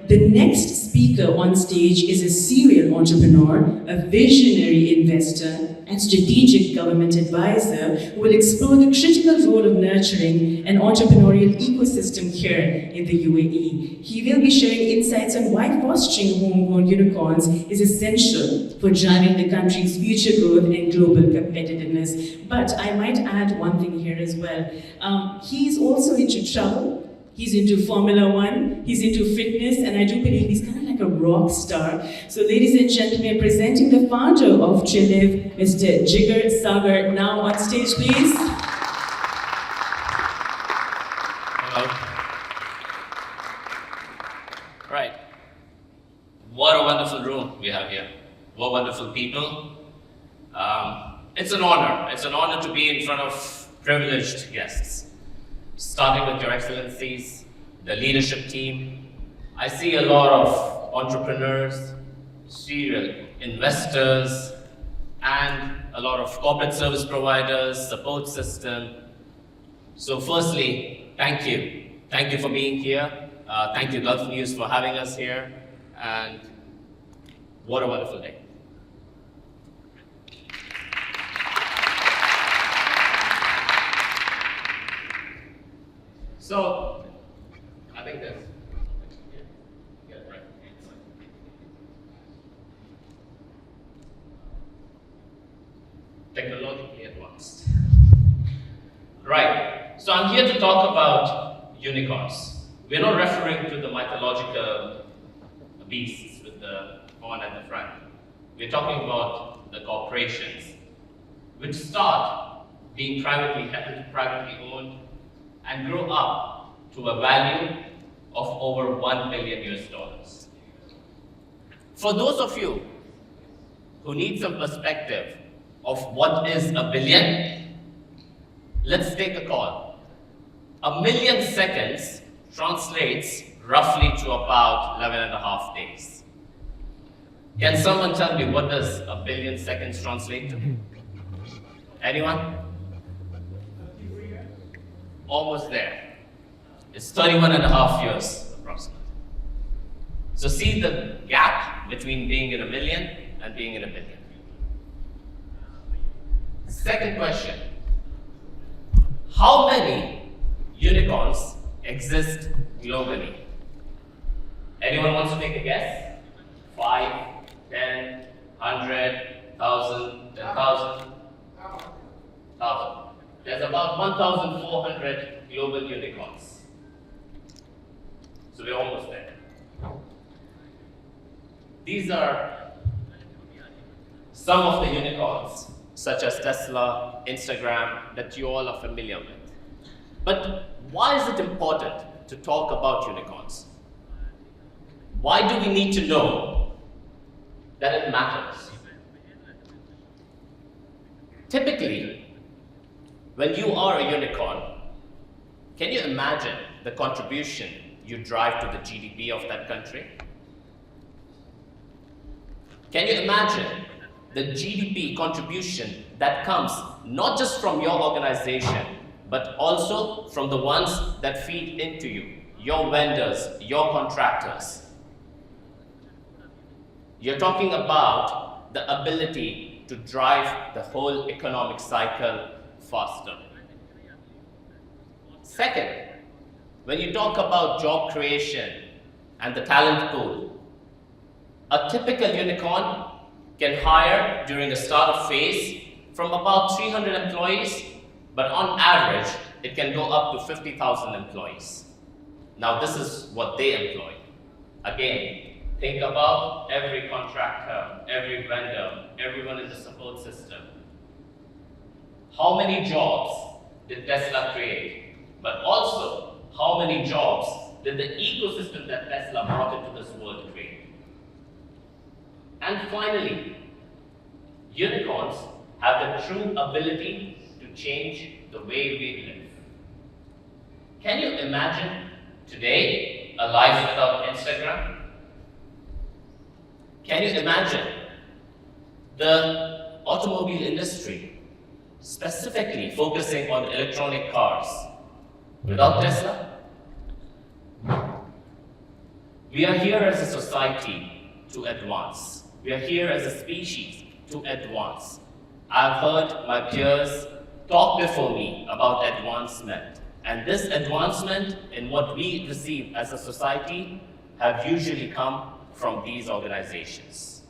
The next speaker on stage is a serial entrepreneur, a visionary investor, and strategic government advisor who will explore the critical role of nurturing an entrepreneurial ecosystem here in the UAE. He will be sharing insights on why fostering homegrown unicorns is essential for driving the country's future growth and global competitiveness. But I might add one thing here as well. He's also into travel. He's into Formula One, he's into fitness, and I do believe he's kind of like a rock star. So ladies and gentlemen, presenting the founder of Chiliv, Mr. Jigar Sagar, now on stage, please. Hello. Right. What a wonderful room we have here. What wonderful people. It's an honor. It's an honor to be in front of privileged guests. Starting with Your Excellencies, the leadership team. I see a lot of entrepreneurs, serial investors, and a lot of corporate service providers, support system. So firstly, thank you. Thank you for being here. Thank you Gulf News for having us here. And what a wonderful day. So, I think this. Yeah, right. Technologically advanced. Right. So I'm here to talk about unicorns. We're not referring to the mythological beasts with the horn at the front. We're talking about the corporations, which start being privately held, privately owned, and grow up to a value of over $1 billion US. For those of you who need some perspective of what is a billion, let's take a call. 1 million seconds translates roughly to about 11.5 days. Can someone tell me what does 1 billion seconds translate to? Anyone? Almost there. It's 31.5 years, approximately. So see the gap between being in a million and being in a billion. Second question. How many unicorns exist globally? Anyone wants to take a guess? 5, 10, 100, 1,000, 10,000? 1,000. There's about 1,400 global unicorns. So we're almost there. These are some of the unicorns, such as Tesla, Instagram, that you all are familiar with. But why is it important to talk about unicorns? Why do we need to know that it matters? Typically, when you are a unicorn, can you imagine the contribution you drive to the GDP of that country? Can you imagine the GDP contribution that comes not just from your organization, but also from the ones that feed into you, your vendors, your contractors? You're talking about the ability to drive the whole economic cycle faster. Second, when you talk about job creation and the talent pool, a typical unicorn can hire during the startup phase from about 300 employees, but on average, it can go up to 50,000 employees. Now this is what they employ. Again, think about every contractor, every vendor, everyone in the support system. How many jobs did Tesla create? But also, how many jobs did the ecosystem that Tesla brought into this world create? And finally, unicorns have the true ability to change the way we live. Can you imagine today a life without Instagram? Can you imagine the automobile industry specifically focusing on electronic cars without Tesla? We are here as a society to advance. We are here as a species to advance. I've heard my peers talk before me about advancement, and this advancement in what we receive as a society have usually come from these organizations.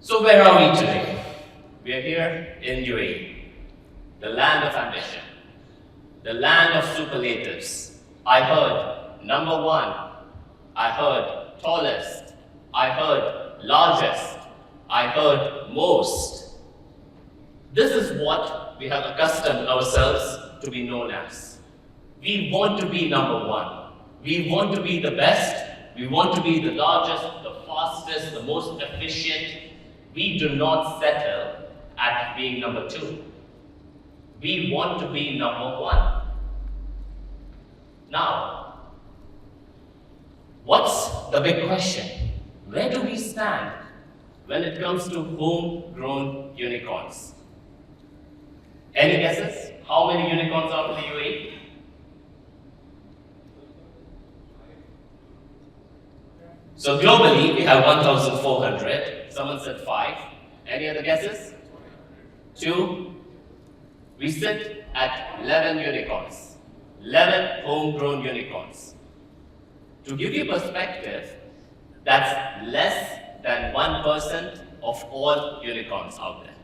So where are we today? We are here in UAE, the land of ambition, the land of superlatives. I heard number one, I heard tallest, I heard largest, I heard most. This is what we have accustomed ourselves to be known as. We want to be number one. We want to be the best. We want to be the largest, the fastest, the most efficient. We do not settle at being number two. We want to be number one. Now, what's the big question? Where do we stand when it comes to homegrown unicorns? Any guesses? How many unicorns are in the UAE? So globally, we have 1,400. Someone said 5. Any other guesses? 2. We sit at 11 unicorns. 11 homegrown unicorns. To give you perspective, that's less than 1% of all unicorns out there.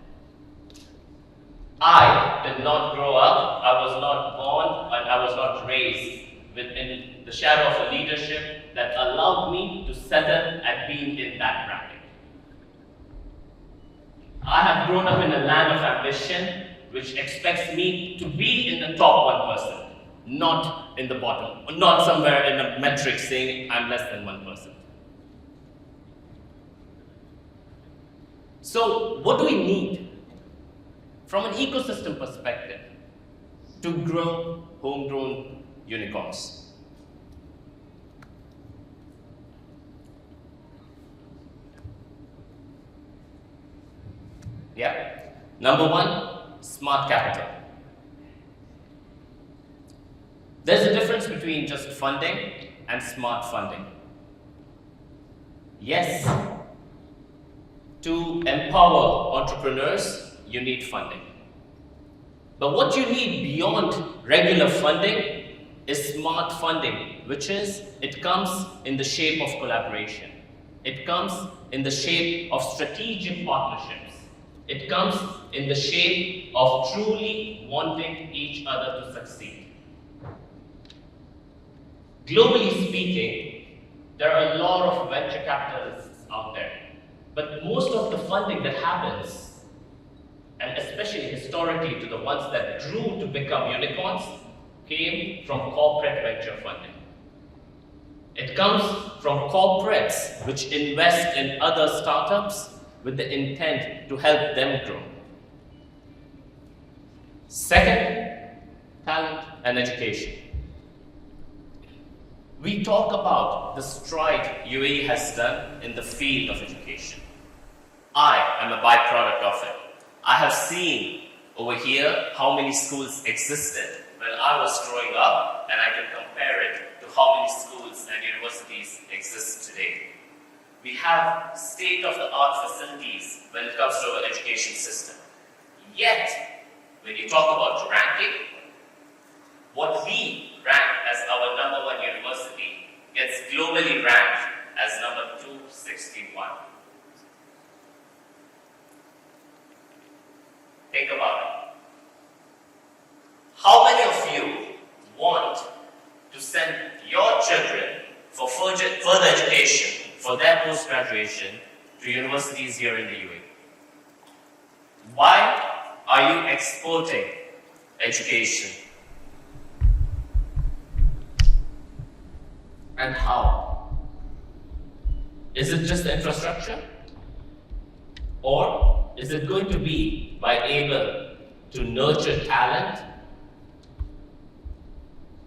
I did not grow up, I was not born, and I was not raised within the shadow of a leadership that allowed me to settle at being in that bracket. I have grown up in a land of ambition which expects me to be in the top 1%, not in the bottom, not somewhere in a metric saying I'm less than 1%. So, what do we need from an ecosystem perspective to grow homegrown unicorns? Yeah. Number one, smart capital. There's a difference between just funding and smart funding. Yes, to empower entrepreneurs, you need funding. But what you need beyond regular funding is smart funding, which is, it comes in the shape of collaboration. It comes in the shape of strategic partnerships. It comes in the shape of truly wanting each other to succeed. Globally speaking, there are a lot of venture capitalists out there, but most of the funding that happens, and especially historically to the ones that grew to become unicorns, came from corporate venture funding. It comes from corporates which invest in other startups with the intent to help them grow. Second, talent and education. We talk about the stride UAE has done in the field of education. I am a byproduct of it. I have seen over here how many schools existed when I was growing up, and I can compare it to how many schools and universities exist today. We have state-of-the-art facilities when it comes to our education system. Yet, when you talk about ranking, what we rank as our number one university gets globally ranked as number 261. Think about it. How many of you want to send your children for further education, for their post-graduation, to universities here in the UAE? Why are you exporting education? And how? Is it just the infrastructure? Or is it going to be by able to nurture talent?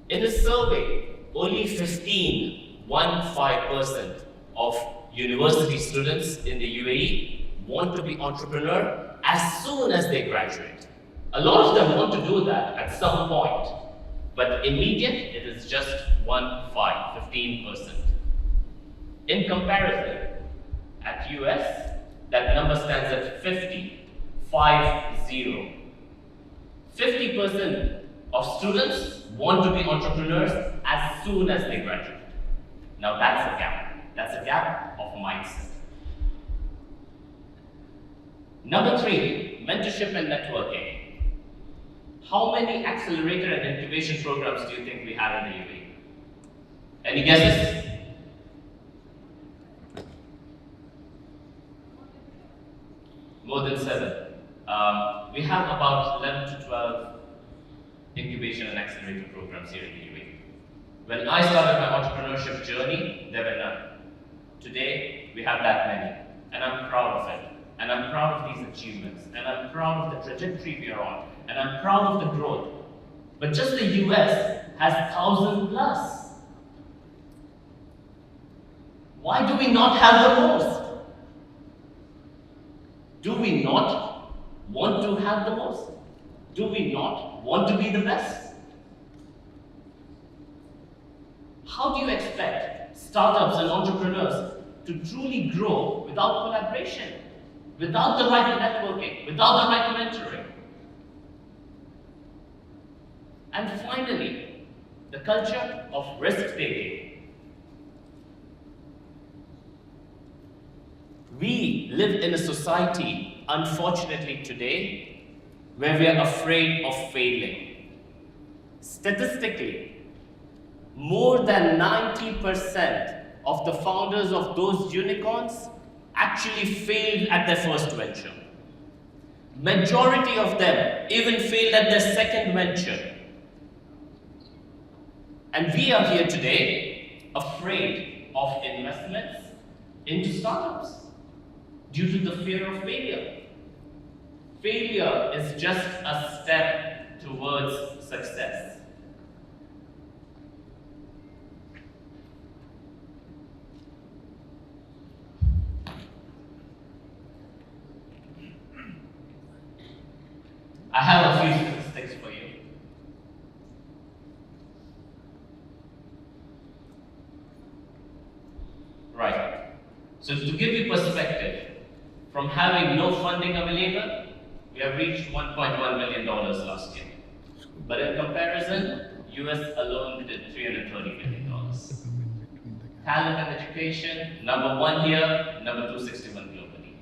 In a survey, only 15% of university students in the UAE want to be entrepreneur as soon as they graduate. A lot of them want to do that at some point. But immediate, it is just 15%. In comparison, at US, that number stands at 50, 50. 50% of students want to be entrepreneurs as soon as they graduate. Now that's a gap. That's a gap of mindset. Number 3, mentorship and networking. How many accelerator and incubation programs do you think we have in the UAE? Any guesses? More than 7. We have about 11 to 12 incubation and accelerator programs here in the UAE. When I started my entrepreneurship journey, there were none. Today, we have that many, and I'm proud of it. And I'm proud of these achievements, and I'm proud of the trajectory we are on, and I'm proud of the growth. But just the US has 1,000 plus. Why do we not have the most? Do we not want to have the most? Do we not want to be the best? How do you expect startups and entrepreneurs to truly grow without collaboration, without the right networking, without the right mentoring? And finally, the culture of risk-taking. We live in a society, unfortunately today, where we are afraid of failing. Statistically, more than 90% of the founders of those unicorns actually failed at their first venture. Majority of them even failed at their second venture. And we are here today afraid of investments into startups due to the fear of failure. Failure is just a step towards success. I have a few statistics for you. Right. So to give you perspective, from having no funding available, we have reached $1.1 million last year. But in comparison, US alone did $330 million. Talent and education, number 1 here, number 261 globally.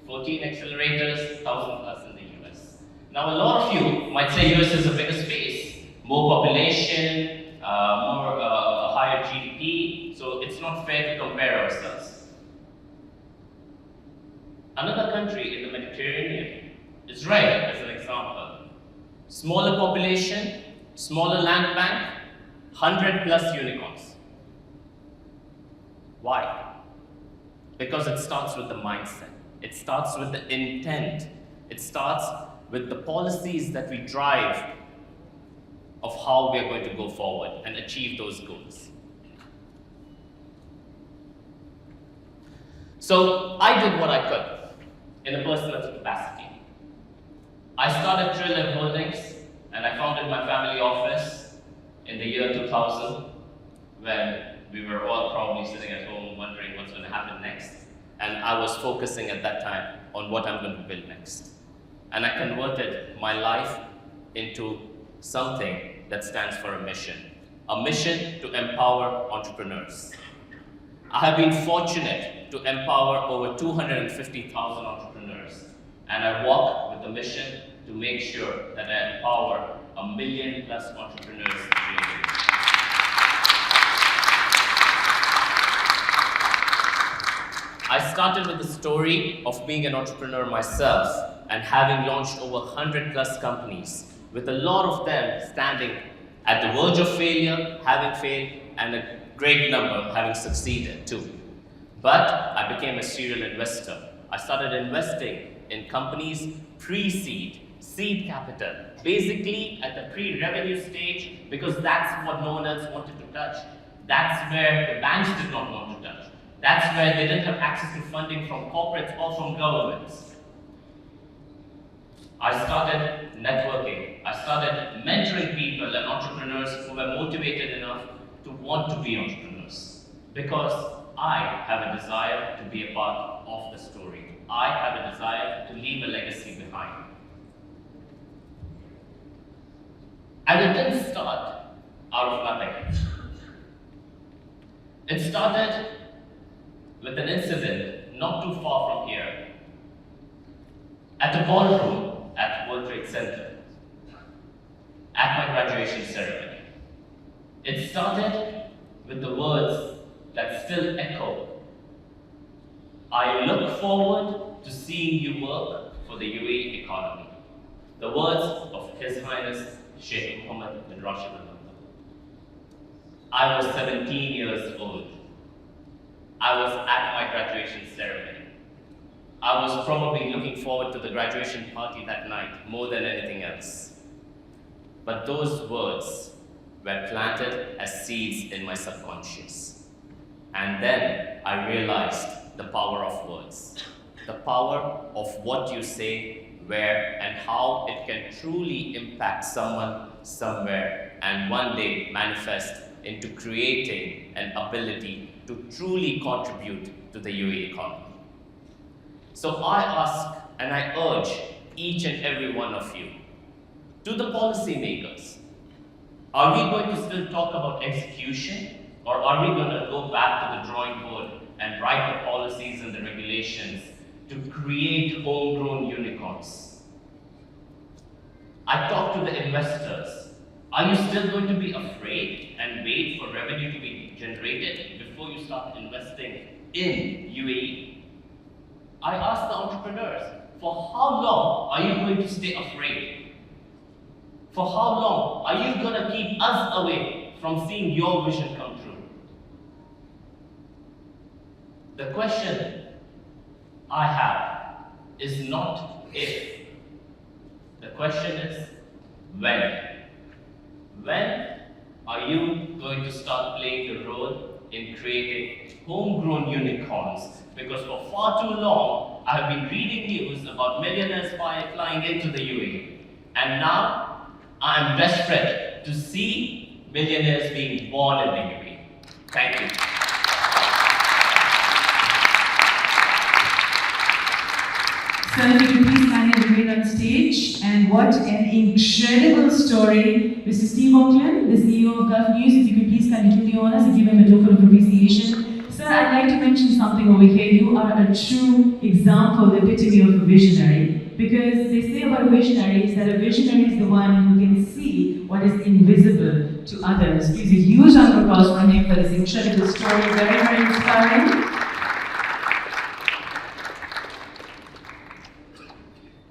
14 accelerators, 1,000 plus in the US. Now a lot of you might say US is a bigger space, more population, higher GDP, so it's not fair to compare ourselves. Another country in the Mediterranean, Israel as an example. Smaller population, smaller land bank, 100 plus unicorns. Why? Because it starts with the mindset. It starts with the intent. It starts with the policies that we drive of how we are going to go forward and achieve those goals. So I did what I could in a personal capacity. I started Trill Holdings and I founded my family office in the year 2000 when we were all probably sitting at home wondering what's going to happen next. And I was focusing at that time on what I'm going to build next. And I converted my life into something that stands for a mission to empower entrepreneurs. I have been fortunate to empower over 250,000 entrepreneurs, and I walk with the mission to make sure that I empower 1 million plus entrepreneurs globally. I started with the story of being an entrepreneur myself and having launched over 100 plus companies, with a lot of them standing at the verge of failure, having failed, and a great number having succeeded too. But I became a serial investor. I started investing in companies pre-seed, seed capital, basically at the pre-revenue stage, because that's what no one else wanted to touch. That's where the banks did not want to touch. That's where they didn't have access to funding from corporates or from governments. I started networking. I started mentoring people and entrepreneurs who were motivated enough to want to be entrepreneurs. Because I have a desire to be a part of the story. I have a desire to leave a legacy behind. And it didn't start out of nothing. It started with an incident not too far from here, at a ballroom at World Trade Center, at my graduation ceremony. It started with the words that still echo. I look forward to seeing you work for the UAE economy. The words of His Highness Sheikh Mohammed bin Rashid Al Maktoum. I was 17 years old. I was at my graduation ceremony. I was probably looking forward to the graduation party that night more than anything else. But those words were planted as seeds in my subconscious. And then I realized the power of words, the power of what you say, where, and how it can truly impact someone somewhere and one day manifest into creating an ability to truly contribute to the UAE economy. So I ask and I urge each and every one of you, to the policymakers, are we going to still talk about execution, or are we going to go back to the drawing board and write the policies and the regulations to create homegrown unicorns? I talk to the investors. Are you still going to be afraid and wait for revenue to be generated before you start investing in UAE? I ask the entrepreneurs, for how long are you going to stay afraid? For how long are you going to keep us away from seeing your vision come true? The question I have is not if. The question is when. When are you going to start playing the role in creating homegrown unicorns? Because for far too long, I have been reading news about millionaires flying into the UAE. And now, I am desperate to see millionaires being born in the UAE. Thank you. Sir, if you please kindly remain on stage. And what an incredible story. Mr. Steve Auckland, the CEO of Gulf News, if you could please kindly do the honors and give him a token of appreciation. Sir, I'd like to mention something over here. You are a true example, the epitome of a visionary. Because they say about visionaries that a visionary is the one who can see what is invisible to others. Please, a huge round of applause for him for this incredible story. Very, very inspiring.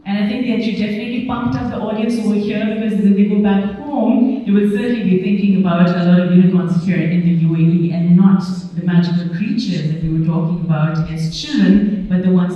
And I think that you definitely pumped up the audience over here, because when they go back home, they will certainly be thinking about a lot of unicorns here in the UAE, and not the magical creatures that we were talking about as children, but the ones that